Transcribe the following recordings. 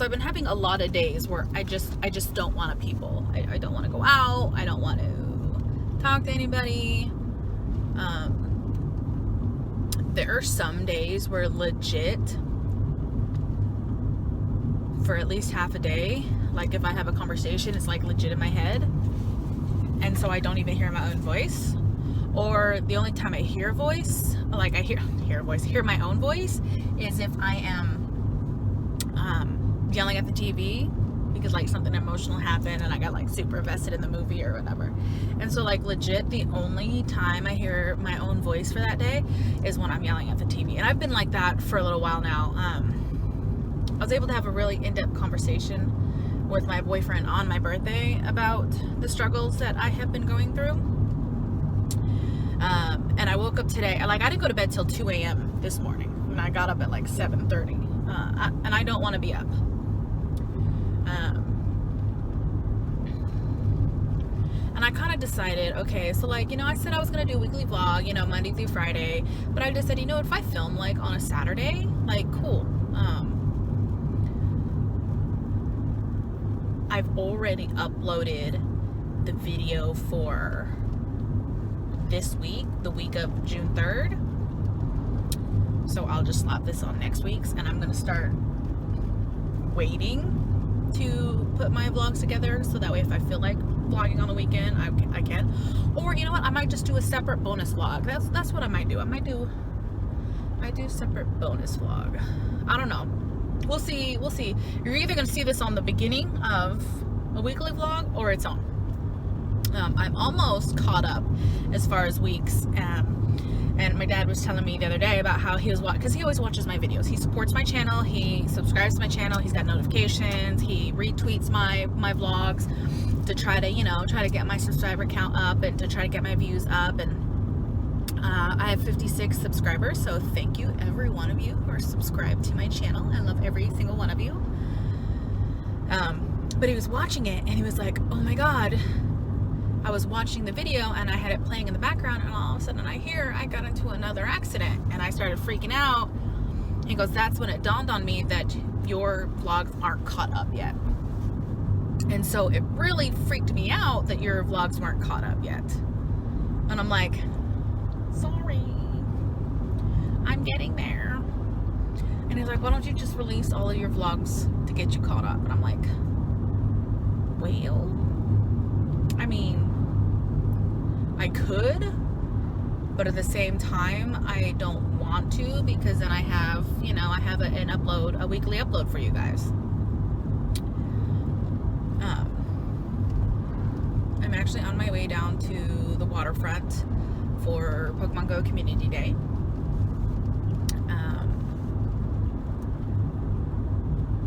I've been having a lot of days where I just don't want to people. I don't want to go out. I don't want to talk to anybody. There are some days where legit, for at least half a day, like if I have a conversation, it's like legit in my head, and so I don't even hear my own voice. Or the only time I hear voice, like I hear my own voice, is if I am yelling at the TV because like something emotional happened and I got like super invested in the movie or whatever. And so like legit the only time I hear my own voice for that day is when I'm yelling at the TV. And I've been like that for a little while now. I was able to have a really in-depth conversation with my boyfriend on my birthday about the struggles that I have been going through. And I woke up today, like I didn't go to bed till 2 a.m. this morning, and I got up at like 7:30, and I don't want to be up. And I kind of decided, okay, so like, I said I was going to do a weekly vlog, Monday through Friday, but I just said, if I film like on a Saturday, like cool. I've already uploaded the video for this week, the week of June 3rd. So I'll just slap this on next week's, and I'm going to start waiting to put my vlogs together, so that way if I feel like vlogging on the weekend, I can. Or you know what, I might just do a separate bonus vlog. That's what I might do. I might do separate bonus vlog. I don't know. We'll see. You're either going to see this on the beginning of a weekly vlog, or it's on. I'm almost caught up as far as weeks. And my dad was telling me the other day about how he was watching, because he always watches my videos. He supports my channel. He subscribes to my channel. He's got notifications. He retweets my vlogs to try to get my subscriber count up and to try to get my views up. And I have 56 subscribers, so thank you every one of you who are subscribed to my channel. I love every single one of you. But he was watching it and he was like, oh my god, I was watching the video and I had it playing in the background, and all of a sudden I got into another accident, and I started freaking out. He goes, that's when it dawned on me that your vlogs aren't caught up yet. And so it really freaked me out that your vlogs weren't caught up yet. And I'm like, sorry, I'm getting there. And he's like, why don't you just release all of your vlogs to get you caught up? And I'm like, well, I mean, I could, but at the same time, I don't want to, because then I have, I have a weekly upload for you guys. I'm actually on my way down to the waterfront for Pokemon Go Community Day.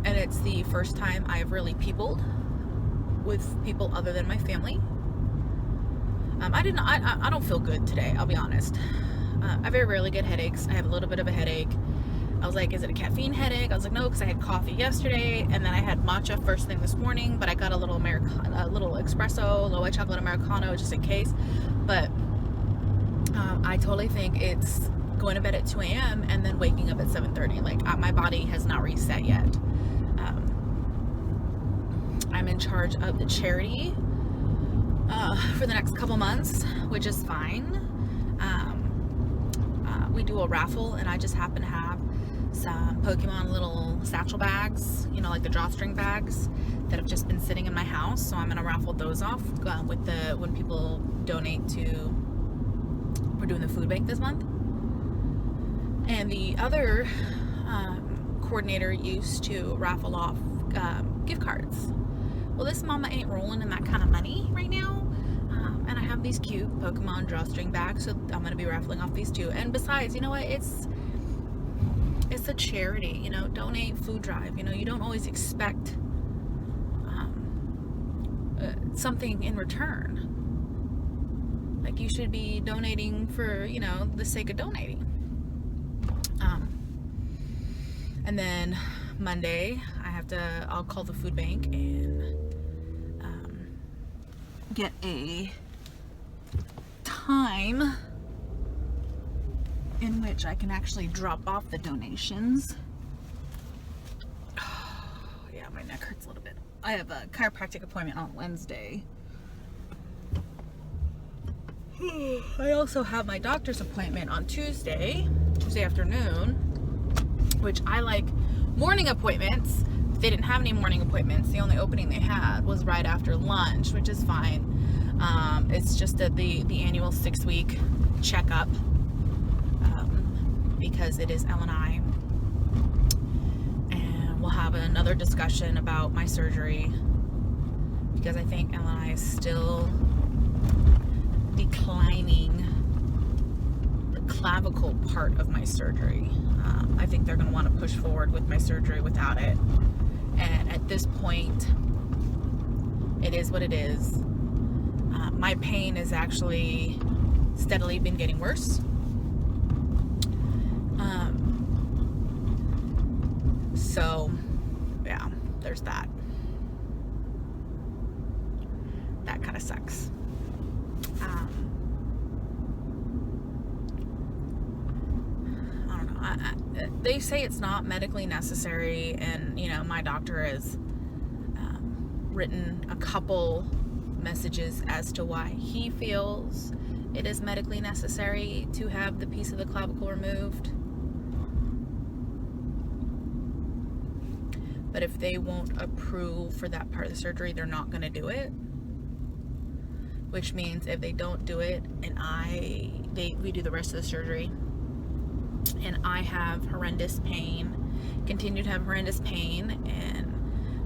And it's the first time I've really peopled with people other than my family. I don't feel good today, I'll be honest. I very rarely get headaches. I have a little bit of a headache. I was like, is it a caffeine headache? I was like, no, because I had coffee yesterday, and then I had matcha first thing this morning, but I got a little espresso, low white chocolate Americano, just in case. But I totally think it's going to bed at 2 a.m. and then waking up at 7:30. Like, my body has not reset yet. I'm in charge of the charity for the next couple months, which is fine. We do a raffle, and I just happen to have some Pokemon little satchel bags, like the drawstring bags that have just been sitting in my house. So I'm gonna raffle those off when people donate to. We're doing the food bank this month, and the other coordinator used to raffle off gift cards. Well, this mama ain't rolling in that kind of money right now. And I have these cute Pokemon drawstring bags, so I'm going to be raffling off these too. And besides, you know what? It's a charity, donate food drive. You don't always expect something in return. Like, you should be donating for, the sake of donating. And then Monday, I'll call the food bank and get a time in which I can actually drop off the donations. Yeah, neck hurts a little bit. I have a chiropractic appointment on Wednesday. I also have my doctor's appointment on Tuesday afternoon, which I like morning appointments. They didn't have any morning appointments. The only opening they had was right after lunch, which is fine. It's just the annual 6-week checkup, because it is L&I. And we'll have another discussion about my surgery, because I think L&I is still declining the clavicle part of my surgery. I think they're going to want to push forward with my surgery without it. And at this point, it is what it is. My pain has actually steadily been getting worse. So, yeah, there's that. That kind of sucks. I don't know. They say it's not medically necessary, and you know, my doctor has written a couple messages as to why he feels it is medically necessary to have the piece of the clavicle removed. But if they won't approve for that part of the surgery, they're not going to do it. Which means if they don't do it, and we do the rest of the surgery, and I have horrendous pain, continue to have horrendous pain, and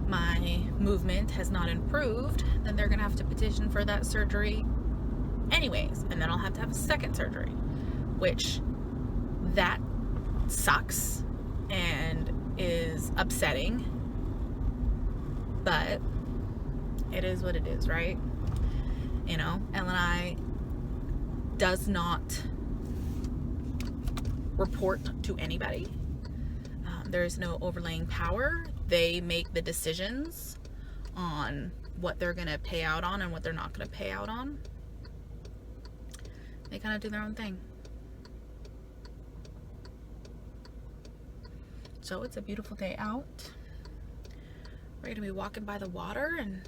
my movement has not improved, then they're going to have to petition for that surgery anyways, and then I'll have to have a second surgery, which that sucks and is upsetting, but it is what it is, right? You know, L&I does not report to anybody. There is no overlaying power. They make the decisions on what they're going to pay out on and what they're not going to pay out on. They kind of do their own thing. So it's a beautiful day out. We're going to be walking by the water and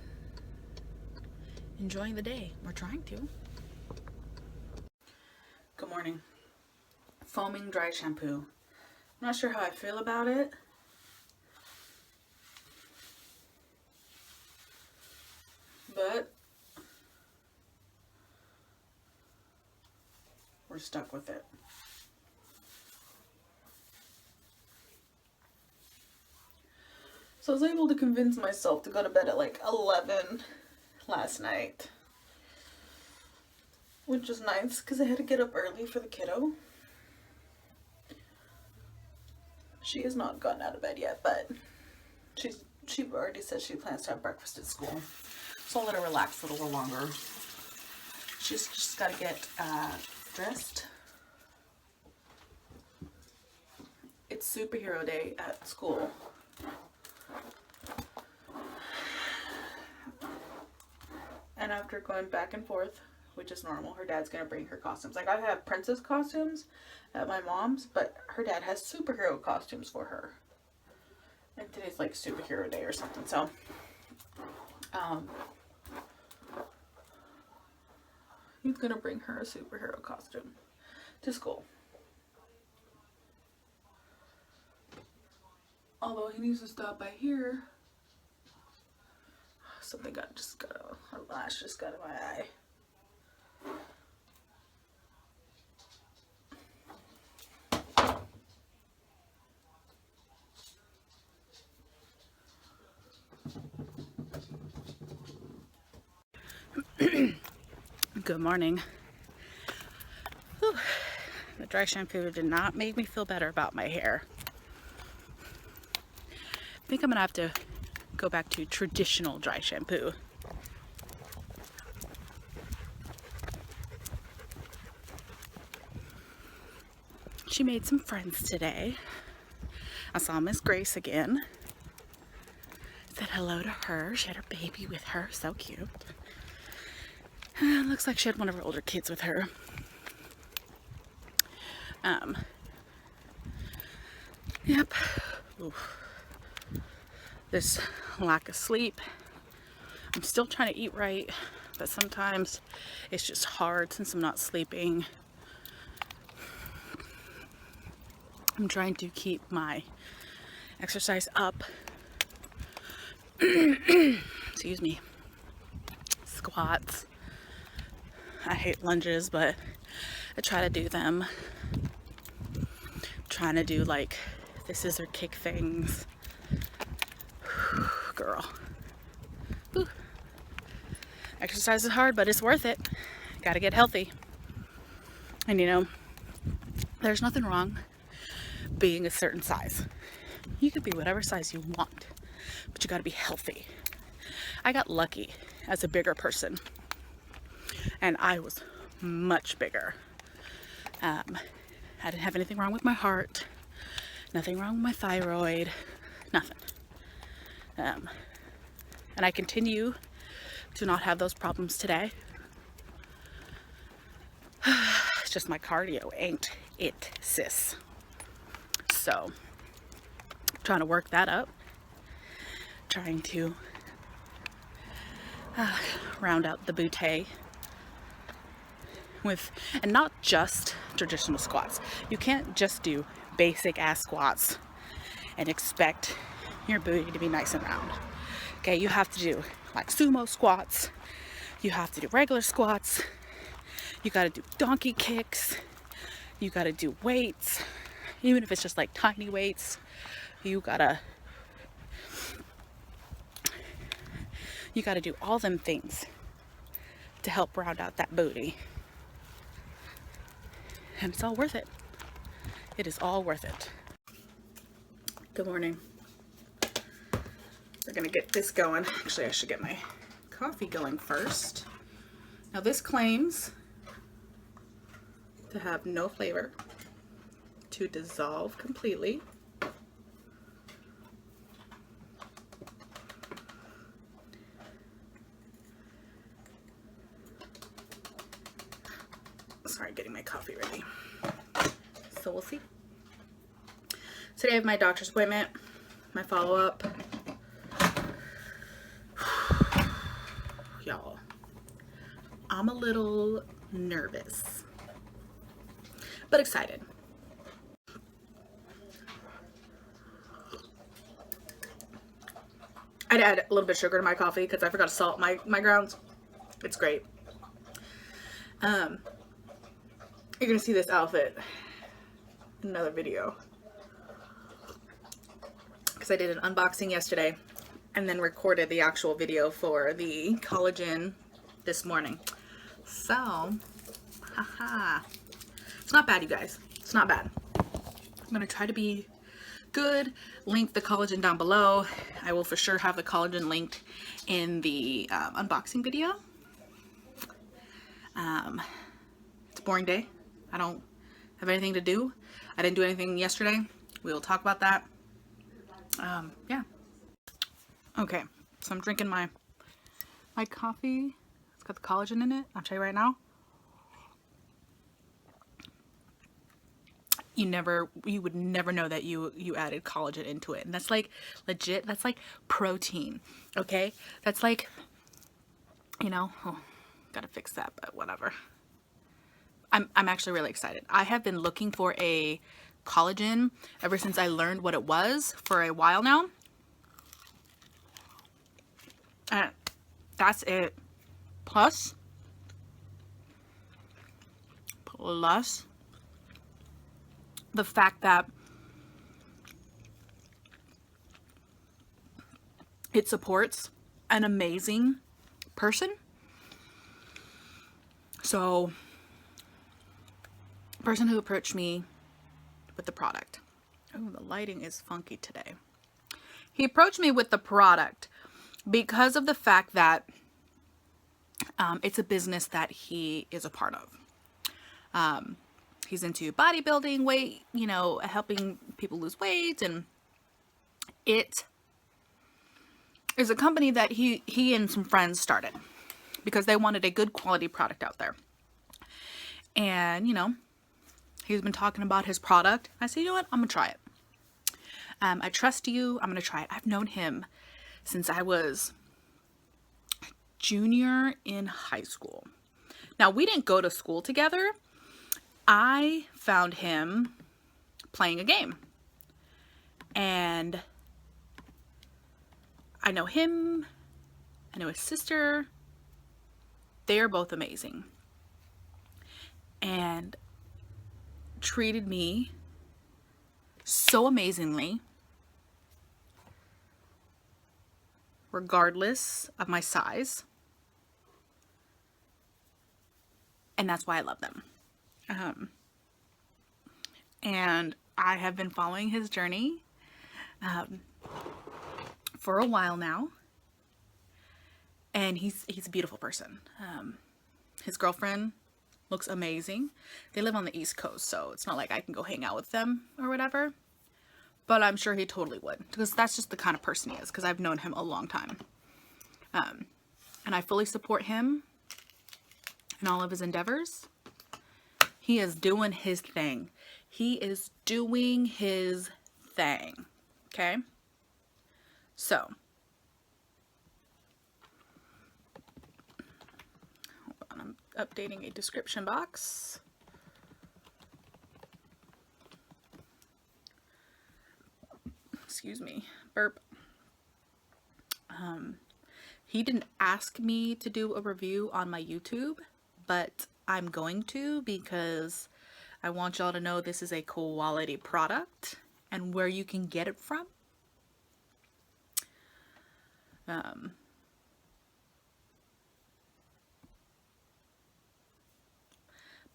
enjoying the day. We're trying to. Good morning. Foaming dry shampoo. I'm not sure how I feel about it. But we're stuck with it. So I was able to convince myself to go to bed at like 11 last night, which is nice because I had to get up early for the kiddo. She has not gotten out of bed yet, but she already said she plans to have breakfast at school, so I'll let her relax a little longer. She's just got to get dressed. It's superhero day at school. And after going back and forth, which is normal, her dad's going to bring her costumes. Like, I have princess costumes at my mom's, but her dad has superhero costumes for her. And today's like superhero day or something, so he's going to bring her a superhero costume to school. Although he needs to stop by here. Something a lash just got in my eye. Good morning. Whew. The dry shampoo did not make me feel better about my hair. I think I'm gonna have to go back to traditional dry shampoo. She made some friends today. I saw Miss Grace again. Said hello to her. She had her baby with her. So cute. Looks like she had one of her older kids with her. Yep. Oof. this lack of sleep. I'm still trying to eat right, but sometimes it's just hard since I'm not sleeping. I'm trying to keep my exercise up. Excuse me. Squats. I hate lunges, but I try to do them. I'm trying to do like the scissor kick things. Girl. Whew. Exercise is hard, but it's worth it. Gotta get healthy. And you know, there's nothing wrong being a certain size. You could be whatever size you want, but you gotta be healthy. I got lucky as a bigger person, and I was much bigger. I didn't have anything wrong with my heart, nothing wrong with my thyroid, nothing. And I continue to not have those problems today. It's just my cardio ain't it, sis. So, trying to work that up. Trying to round out the bootay with, and not just traditional squats. You can't just do basic ass squats and expect your booty to be nice and round. Okay, you have to do like sumo squats. You have to do regular squats. You got to do donkey kicks. You got to do weights. Even if it's just like tiny weights, you gotta do all them things to help round out that booty. And it's all worth it. It is all worth it. Good morning. We're gonna get this going. Actually, I should get my coffee going first. Now this claims to have no flavor, to dissolve completely. Sorry, getting my coffee ready. So we'll see. Today I have my doctor's appointment, my follow-up. Y'all, I'm a little nervous, but excited. I'd add a little bit of sugar to my coffee because I forgot to salt my grounds. It's great. You're gonna see this outfit in another video because I did an unboxing yesterday and then recorded the actual video for the collagen this morning. So, haha. It's not bad, you guys. It's not bad. I'm gonna try to be good. Link the collagen down below. I will for sure have the collagen linked in the unboxing video. It's a boring day. I don't have anything to do. I didn't do anything yesterday. We will talk about that. Yeah. Okay, so I'm drinking my coffee. It's got the collagen in it. I'll tell you right now. You would never know that you added collagen into it. And that's like legit, that's like protein. Okay? That's like, you know, oh, gotta fix that, but whatever. I'm actually really excited. I have been looking for a collagen ever since I learned what it was for a while now. And that's it. Plus the fact that it supports an amazing person. So, person who approached me with the product. Oh, the lighting is funky today. He approached me with the product because of the fact that it's a business that he is a part of. He's into bodybuilding, weight, you know, helping people lose weight, and it is a company that he and some friends started because they wanted a good quality product out there. And, you know, he's been talking about his product. I said, you know what? I'm gonna try it. I trust you. I'm going to try it. I've known him since I was junior in high school. Now, we didn't go to school together. I found him playing a game. And I know him. I know his sister. They are both amazing. And treated me so amazingly, regardless of my size. And that's why I love them. And I have been following his journey for a while now. And he's a beautiful person. His girlfriend looks amazing. They live on the East Coast, so it's not like I can go hang out with them or whatever. But I'm sure he totally would, because that's just the kind of person he is, because I've known him a long time. And I fully support him in all of his endeavors. He is doing his thing. He is doing his thing. Okay? So, hold on, I'm updating a description box. Excuse me, burp. He didn't ask me to do a review on my YouTube, but I'm going to, because I want y'all to know this is a quality product and where you can get it from.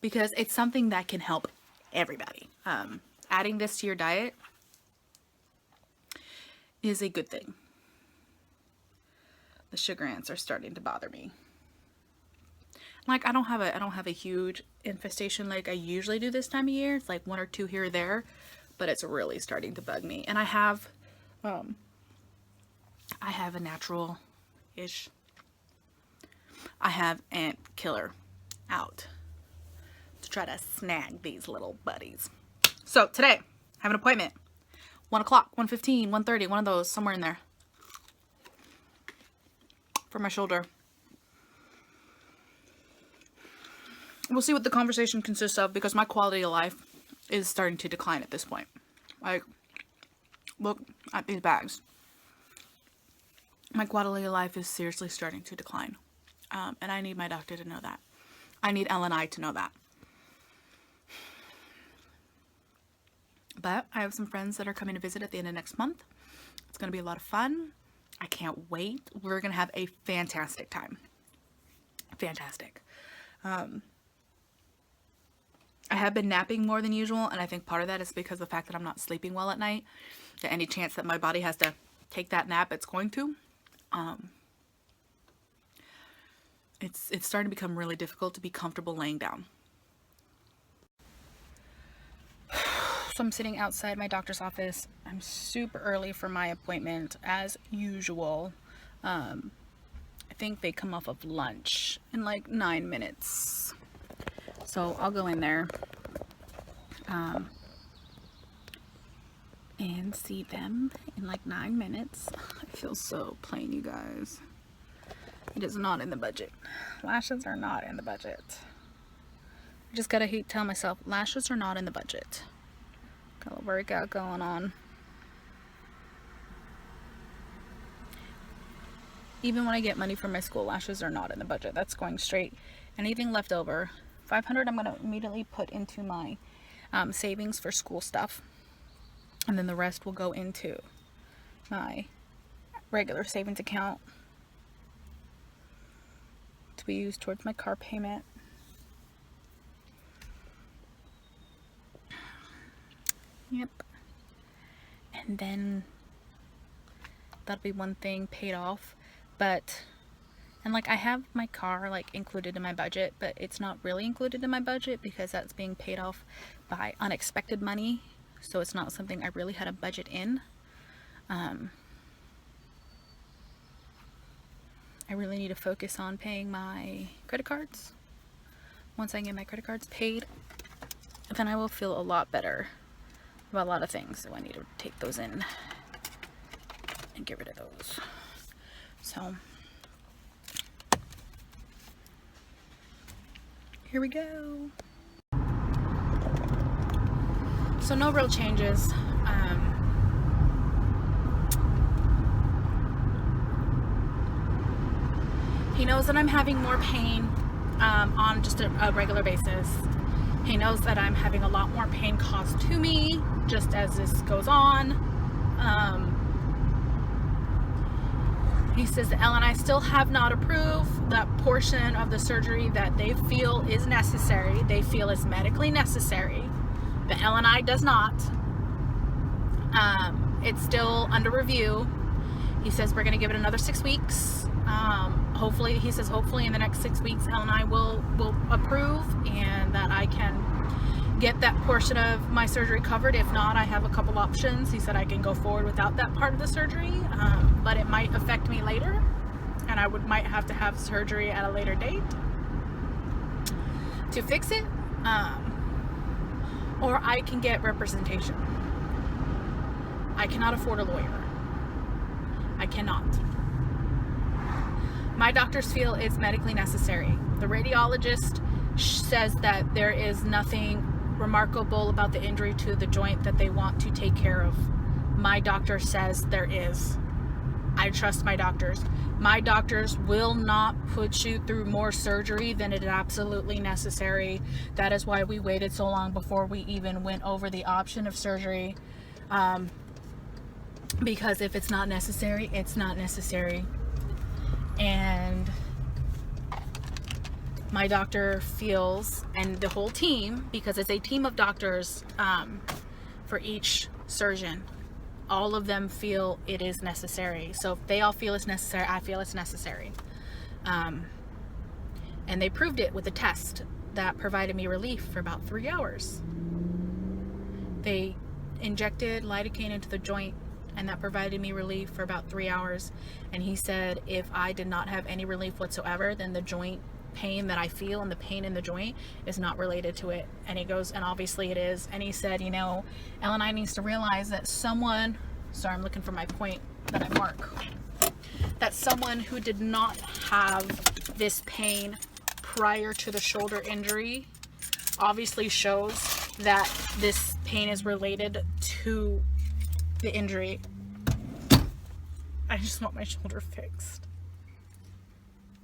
Because it's something that can help everybody. Adding this to your diet is a good thing. The sugar ants are starting to bother me. Like, I don't have a huge infestation like I usually do this time of year. It's like 1 or 2 here or there, but it's really starting to bug me. And I have a natural-ish. I have ant killer out to try to snag these little buddies. So today, I have an appointment. 1 o'clock, 1:15, 1:30, one of those, somewhere in there. For my shoulder. We'll see what the conversation consists of, because my quality of life is starting to decline at this point. Like, look at these bags. My quality of life is seriously starting to decline. And I need my doctor to know that. I need L&I to know that. But I have some friends that are coming to visit at the end of next month. It's going to be a lot of fun. I can't wait. We're going to have a fantastic time. Fantastic. I have been napping more than usual, and I think part of that is because of the fact that I'm not sleeping well at night. That any chance that my body has to take that nap, it's going to. It's starting to become really difficult to be comfortable laying down. So I'm sitting outside my doctor's office. I'm super early for my appointment, as usual. I think they come off of lunch in like 9 minutes. So I'll go in there and see them in like 9 minutes. I feel so plain, you guys. It is not in the budget. Lashes are not in the budget. I just gotta tell myself, lashes are not in the budget. Got a workout going on. Even when I get money from my school, lashes are not in the budget. That's going straight. Anything left over, $500, I'm going to immediately put into my savings for school stuff. And then the rest will go into my regular savings account to be used towards my car payment. Yep. And then that'll be one thing paid off. But, and like I have my car like included in my budget, but it's not really included in my budget because that's being paid off by unexpected money. So it's not something I really had a budget in. I really need to focus on paying my credit cards. Once I get my credit cards paid, then I will feel a lot better about a lot of things, so I need to take those in and get rid of those. So here we go. So no real changes. He knows that I'm having more pain on just a regular basis. He knows that I'm having a lot more pain caused to me just as this goes on. He says that Elle and I still have not approved that portion of the surgery that they feel is necessary. They feel is medically necessary, but Elle and I does not. It's still under review. He says we're going to give it another 6 weeks. Hopefully, he says hopefully in the next 6 weeks, Elle and I will approve, and that I can get that portion of my surgery covered. If not, I have a couple options. He said I can go forward without that part of the surgery, but it might affect me later, and I might have to have surgery at a later date to fix it, or I can get representation. I cannot afford a lawyer. I cannot. My doctors feel it's medically necessary. The radiologist says that there is nothing remarkable about the injury to the joint that they want to take care of. My doctor says there is. I trust my doctors. My doctors will not put you through more surgery than it is absolutely necessary. That is why we waited so long before we even went over the option of surgery. Because if it's not necessary, it's not necessary. And my doctor feels, and the whole team, because it's a team of doctors for each surgeon, all of them feel it is necessary. So if they all feel it's necessary, I feel it's necessary. And they proved it with a test that provided me relief for about 3 hours. They injected lidocaine into the joint, and that provided me relief for about 3 hours. And he said if I did not have any relief whatsoever, then the joint pain that I feel and the pain in the joint is not related to it. And he goes, and obviously it is. And he said, you know, Elle and I needs to realize that someone, sorry, I'm looking for my point that I mark, that someone who did not have this pain prior to the shoulder injury obviously shows that this pain is related to the injury. I just want my shoulder fixed.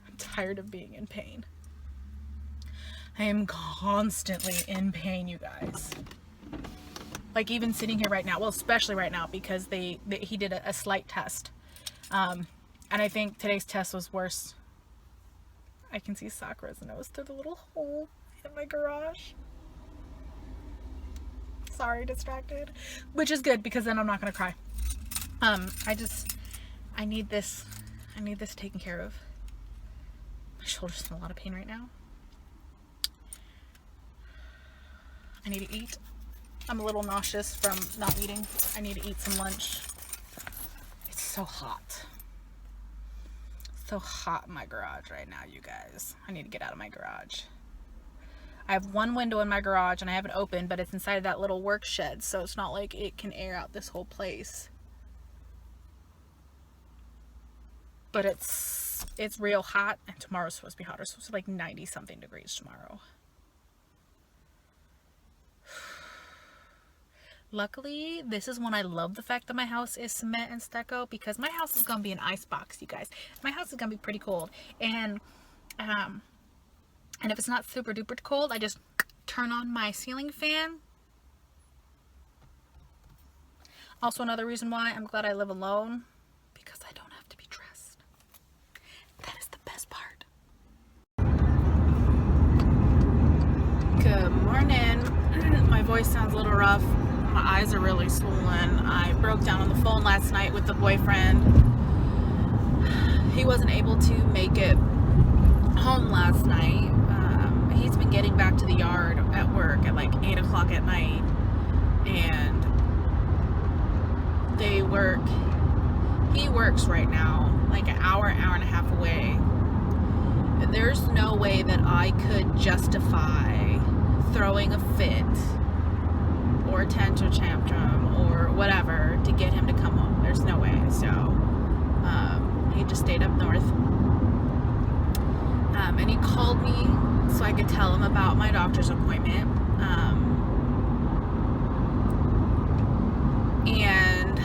I'm tired of being in pain. I am constantly in pain, you guys. Like even sitting here right now, well, especially right now, because he did a slight test. And I think today's test was worse. I can see Sakura's nose through the little hole in my garage. Sorry, distracted, which is good because then I'm not gonna cry. I need this taken care of. My shoulder's in a lot of pain right now. I need to eat. I'm a little nauseous from not eating. I need to eat some lunch. It's so hot. So hot in my garage right now, you guys. I need to get out of my garage. I have one window in my garage and I have it open, but it's inside of that little work shed, so it's not like it can air out this whole place. But it's real hot, and tomorrow's supposed to be hotter. It's supposed to be like 90 something degrees tomorrow. Luckily, this is when I love the fact that my house is cement and stucco, because my house is gonna be an ice box, you guys. My house is gonna be pretty cold, and if it's not super duper cold, I just turn on my ceiling fan. Also, another reason why I'm glad I live alone, because I don't have to be dressed. That is the best part. Good morning. My voice sounds a little rough. My eyes are really swollen. I broke down on the phone last night with the boyfriend. He wasn't able to make it home last night. He's been getting back to the yard at work at like 8 o'clock at night, and he works right now like an hour and a half away. There's no way that I could justify throwing a fit or tantrum or whatever to get him to come home. There's no way. So he just stayed up north. And he called me so I could tell him about my doctor's appointment. And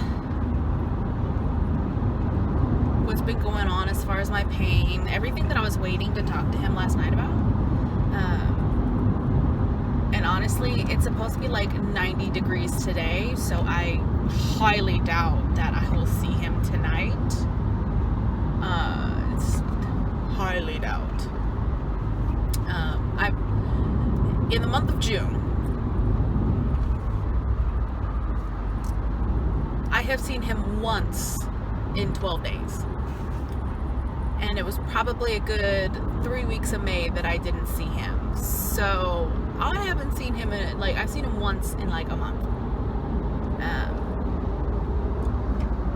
what's been going on as far as my pain, everything that I was waiting to talk to him last night about. And honestly, it's supposed to be like 90 degrees today, so I highly doubt that I will see him tonight. It's highly doubt. In the month of June, I have seen him once in 12 days. And it was probably a good 3 weeks of May that I didn't see him. So I haven't seen him in, like, I've seen him once in like a month.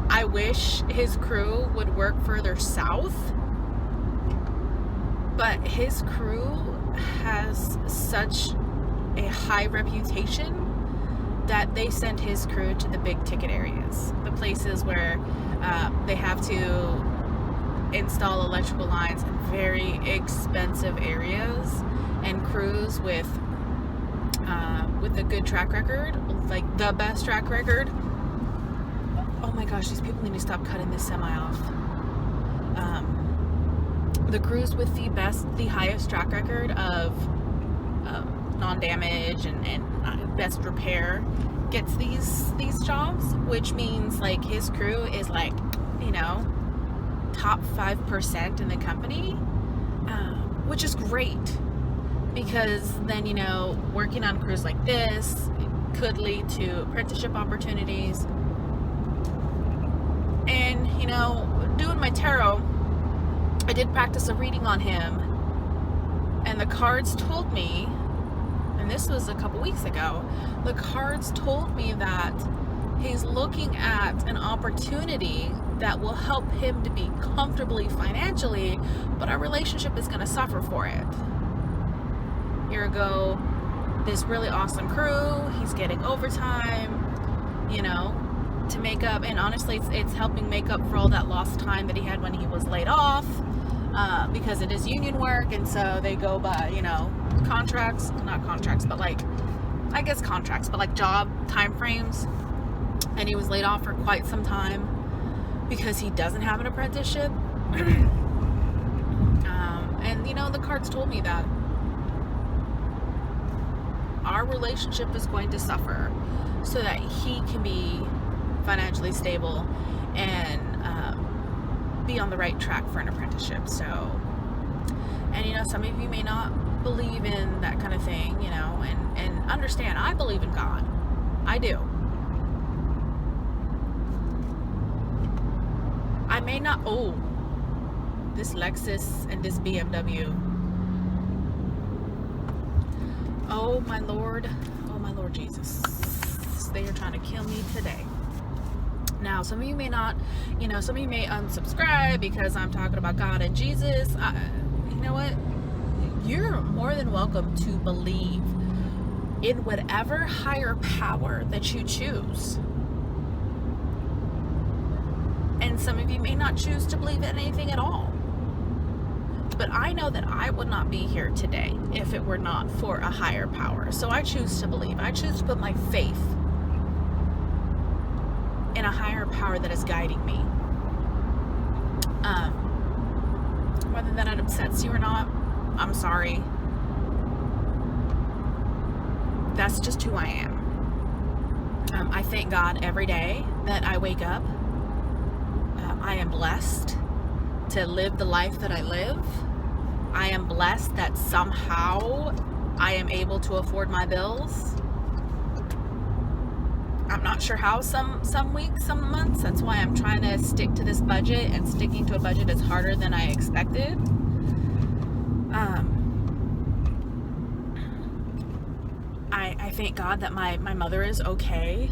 I wish his crew would work further south, but his crew has such a high reputation that they send his crew to the big ticket areas, the places where they have to install electrical lines in very expensive areas, and crews with a good track record, like the best track record. Oh my gosh, these people need to stop cutting this semi off. The crews with the highest track record of non-damage and best repair gets these jobs, which means like his crew is like, you know, top 5% in the company, which is great, because then, you know, working on crews like this could lead to apprenticeship opportunities. And, you know, doing my tarot, I did practice a reading on him, and the cards told me, and this was a couple weeks ago, the cards told me that he's looking at an opportunity that will help him to be comfortably financially, but our relationship is going to suffer for it. Here we go, this really awesome crew, he's getting overtime, you know, to make up, and honestly it's helping make up for all that lost time that he had when he was laid off, because it is union work, and so they go by, you know, contracts, not contracts, but like, I guess contracts, but like job time frames. And he was laid off for quite some time because he doesn't have an apprenticeship. And you know, the cards told me that our relationship is going to suffer so that he can be financially stable and be on the right track for an apprenticeship. So, and you know, some of you may not believe in that kind of thing, you know, and understand, I believe in God. I do. I may not, this Lexus and this BMW. Oh my Lord Jesus. They are trying to kill me today. Now, some of you may not, you know, some of you may unsubscribe because I'm talking about God and Jesus. You know what? You're more than welcome to believe in whatever higher power that you choose. And some of you may not choose to believe in anything at all. But I know that I would not be here today if it were not for a higher power. So I choose to believe. I choose to put my faith in a higher power that is guiding me. Whether that upsets you or not, I'm sorry. That's just who I am. I thank God every day that I wake up. I am blessed to live the life that I live. I am blessed that somehow I am able to afford my bills. I'm not sure how some weeks, some months. That's why I'm trying to stick to this budget, and sticking to a budget is harder than I expected. I thank God that my mother is okay.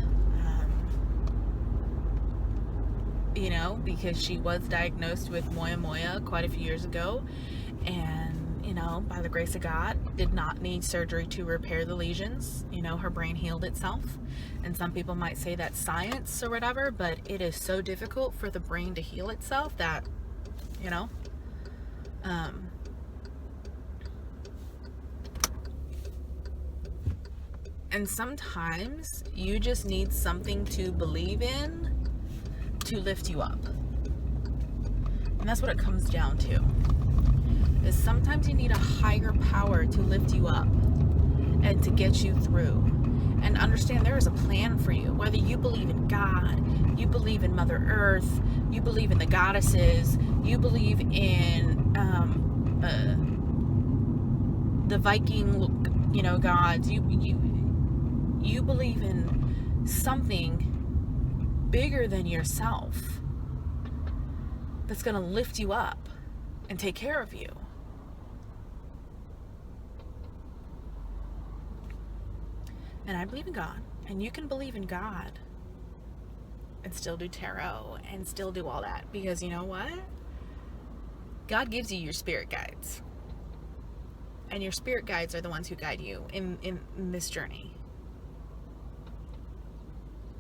You know, because she was diagnosed with moya quite a few years ago, and you know, by the grace of God, did not need surgery to repair the lesions. You know, her brain healed itself. And some people might say that's science or whatever, but it is so difficult for the brain to heal itself that, you know, and sometimes you just need something to believe in to lift you up. And that's what it comes down to. Is sometimes you need a higher power to lift you up and to get you through. And understand there is a plan for you. Whether you believe in God, you believe in Mother Earth, you believe in the goddesses, you believe in the Viking, you know, gods. You believe in something bigger than yourself that's going to lift you up and take care of you. And I believe in God, and you can believe in God and still do tarot and still do all that, because you know what? God gives you your spirit guides, and your spirit guides are the ones who guide you in this journey.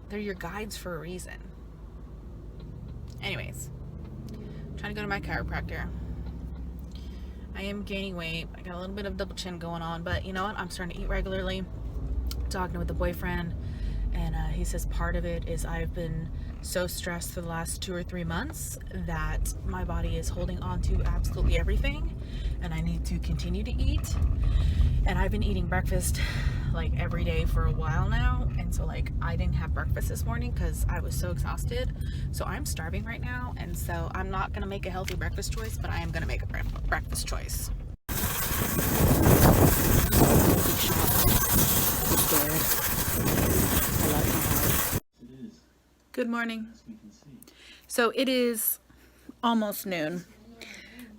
They're your guides for a reason. Anyways, I'm trying to go to my chiropractor. I am gaining weight. I got a little bit of double chin going on, but you know what? I'm starting to eat regularly. Talking with the boyfriend, and he says part of it is I've been so stressed for the last 2 or 3 months that my body is holding on to absolutely everything, and I need to continue to eat. And I've been eating breakfast like every day for a while now, and so like I didn't have breakfast this morning because I was so exhausted. So I'm starving right now, and so I'm not gonna make a healthy breakfast choice, but I am gonna make a breakfast choice. Good morning. So it is almost noon.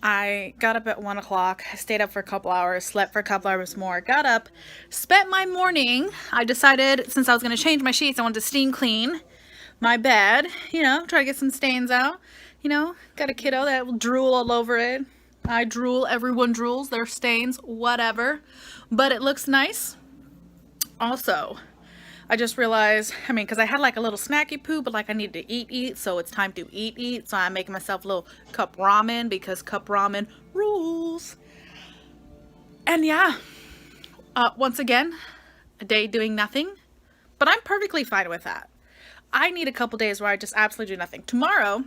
I got up at 1 o'clock, stayed up for a couple hours, slept for a couple hours more, got up, spent my morning. I decided since I was going to change my sheets, I wanted to steam clean my bed, you know, try to get some stains out. You know, got a kiddo that will drool all over it. I drool, everyone drools, their stains, whatever. But it looks nice. Also, I just realized, I mean, because I had like a little snacky poo, but like I needed to eat, so it's time to eat. So I'm making myself a little cup ramen because cup ramen rules. And yeah, once again, a day doing nothing, but I'm perfectly fine with that. I need a couple days where I just absolutely do nothing. Tomorrow,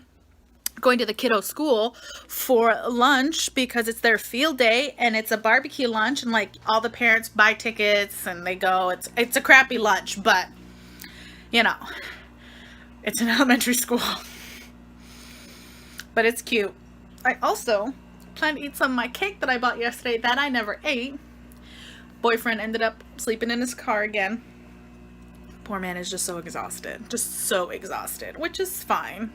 going to the kiddo school for lunch because it's their field day and it's a barbecue lunch, and like all the parents buy tickets and they go. It's a crappy lunch, but you know, it's an elementary school. But it's cute. I also plan to eat some of my cake that I bought yesterday that I never ate. Boyfriend ended up sleeping in his car again. Poor man is just so exhausted, which is fine.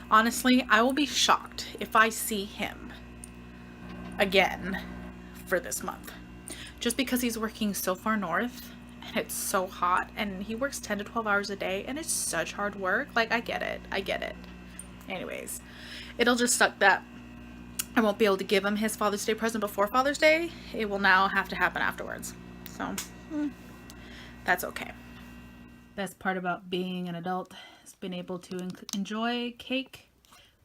Honestly, I will be shocked if I see him again for this month. Just because he's working so far north and it's so hot, and he works 10 to 12 hours a day and it's such hard work. Like, I get it. Anyways, it'll just suck that I won't be able to give him his Father's Day present before Father's Day. It will now have to happen afterwards. So, that's okay. Best part about being an adult is being able to enjoy cake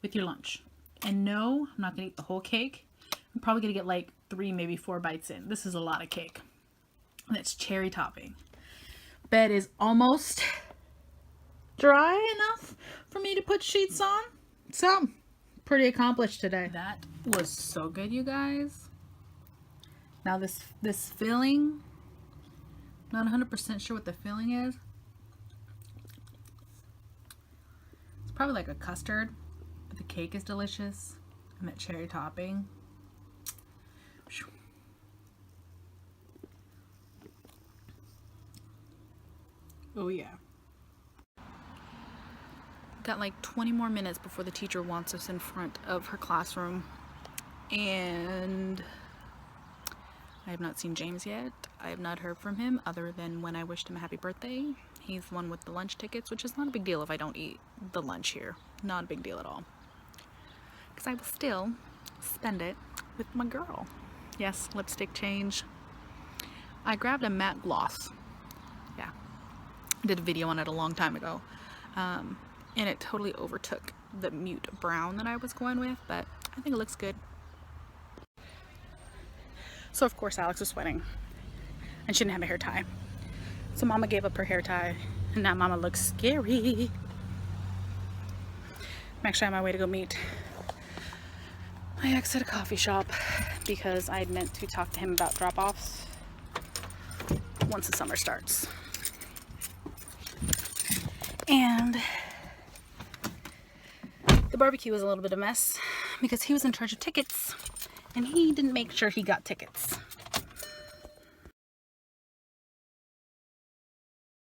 with your lunch. And no, I'm not gonna eat the whole cake. I'm probably gonna get like 3, maybe 4 bites in. This is a lot of cake. And it's cherry topping. Bed is almost dry enough for me to put sheets on. So, pretty accomplished today. That was so good, you guys. Now this filling, not 100% sure what the filling is. Probably like a custard, but the cake is delicious, and that cherry topping. Oh yeah. Got like 20 more minutes before the teacher wants us in front of her classroom, and I have not seen James yet. I have not heard from him other than when I wished him a happy birthday. He's the one with the lunch tickets, which is not a big deal if I don't eat the lunch here. Not a big deal at all. Because I will still spend it with my girl. Yes, lipstick change. I grabbed a matte gloss. Yeah, I did a video on it a long time ago. And it totally overtook the mute brown that I was going with, but I think it looks good. So of course Alex was sweating and she didn't have a hair tie. So Mama gave up her hair tie and now Mama looks scary. I'm actually on my way to go meet my ex at a coffee shop because I had meant to talk to him about drop-offs once the summer starts. And the barbecue was a little bit of a mess because he was in charge of tickets and he didn't make sure he got tickets.